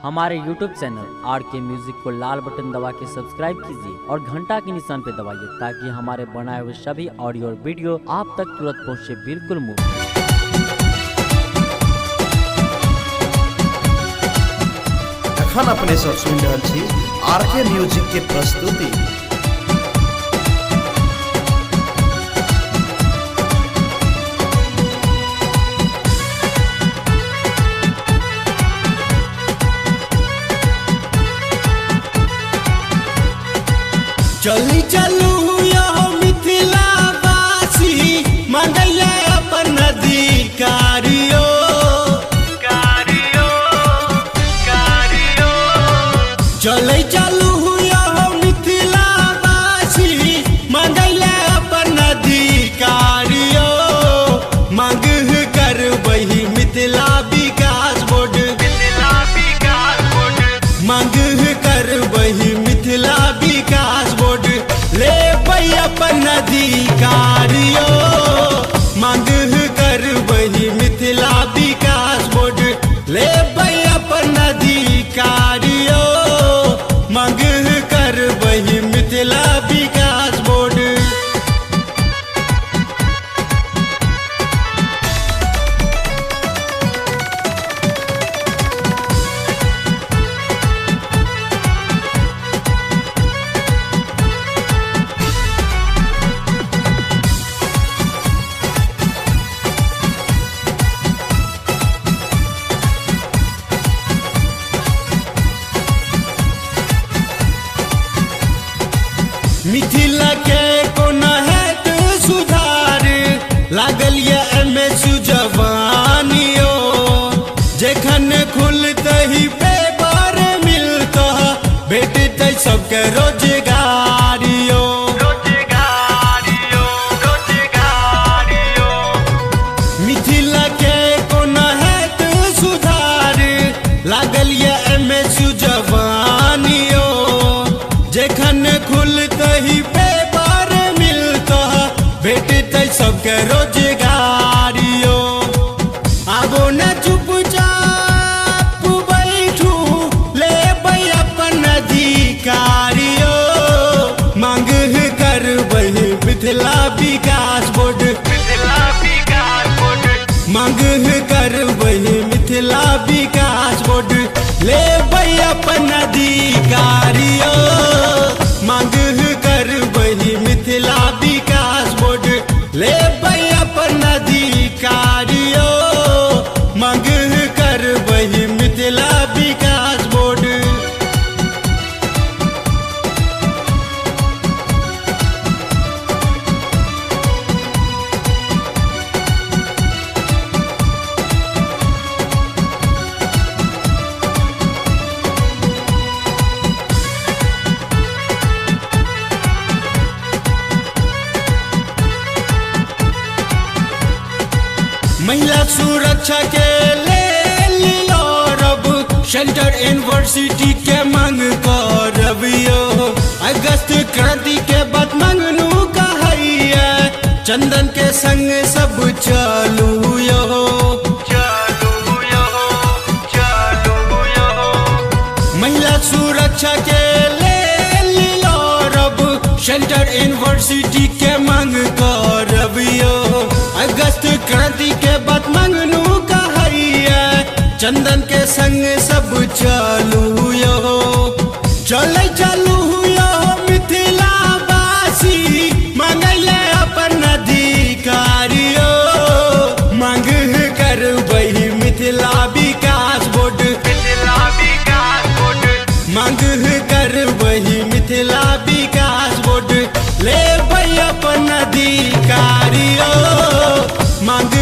हमारे YouTube channel RK music को लाल button दबा के सब्सक्राइब कीजिए और घंटा के निशान पे दबाइए ताकि हमारे बनाए हुए सभी ऑडियो और वीडियो आप तक तुरंत पहुंचे बिल्कुल मुफ्त। एखन अपने सब सुनि रहल छी RK म्यूजिक के प्रस्तुति। चली चलू यहो मिथिला वासी मंगैले अपन अधिकारियो चले चलू यहो मिथिला वासी मंगैले अपन अधिकारियो मांग करबही मिथिला विकास बोर्ड मांग करबही मिथिला विकास बोर्ड ले अपन अधिकारियो मांग करबही मिथिला विकास बोर्ड ले अपन अधिकारियो मांग करबही मिथिला विकास बोर्ड। मिथिला के कोना है तो सुधार लागल ये एमे सुजवानियो जखन खुलते ही पेपर मिलता भेटते सबके रोजगारियो मिथिला के कोना है तो सुधार लागल ये एमे सुजवानियो जखन खुलते ही पेपर मिलता भेटते सबके रोजगारियो आबो न चुपचाप बैठू ले अपन अधिकारियो मांग करबही मिथिला विकास बोर्ड मांग करबही मिथिला विकास बोर्ड ले अपन अधिकारियो मांग करबही मिथिला विकास बोर्ड ले अपन अधिकारियो मांग करबही मिथिला विकास बोर्ड। महिला सुरक्षा के ले लो रब सेंटर यूनिवर्सिटी के मांग करबियो अगस्त क्रांति के बाद मांगनू कहैया चंदन के संग सब चलू यो महिला सुरक्षा के ले लो रब सेंटर यूनिवर्सिटी के मांग करबियो अगस्त क्रांति के बाद मांगनू कहैया चंदन के संग सब चलू यो चले चलू यो मिथिला वासी मंगैले अपन अधिकारियो मांग करबही मिथिला विकास बोर्ड मांग करबही मिथिला विकास बोर्ड ले अपन अधिकारियो मांग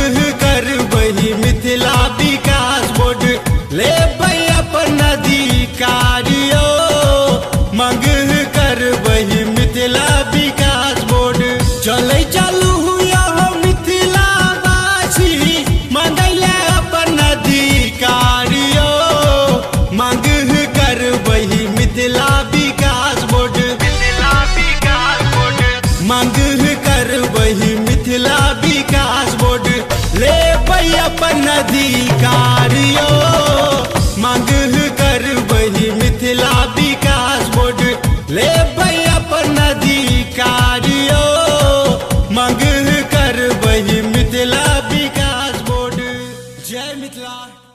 करबही मिथिला विकास बोर्ड ले अपन अधिकारियो मांग करबही मिथिला विकास बोर्ड चले चलू यहो मिथिला वासी मंगैले अपन अधिकारियो मांग करबही मिथिला विकास बोर्ड मांग करबही मिथिला विकास मिथिला।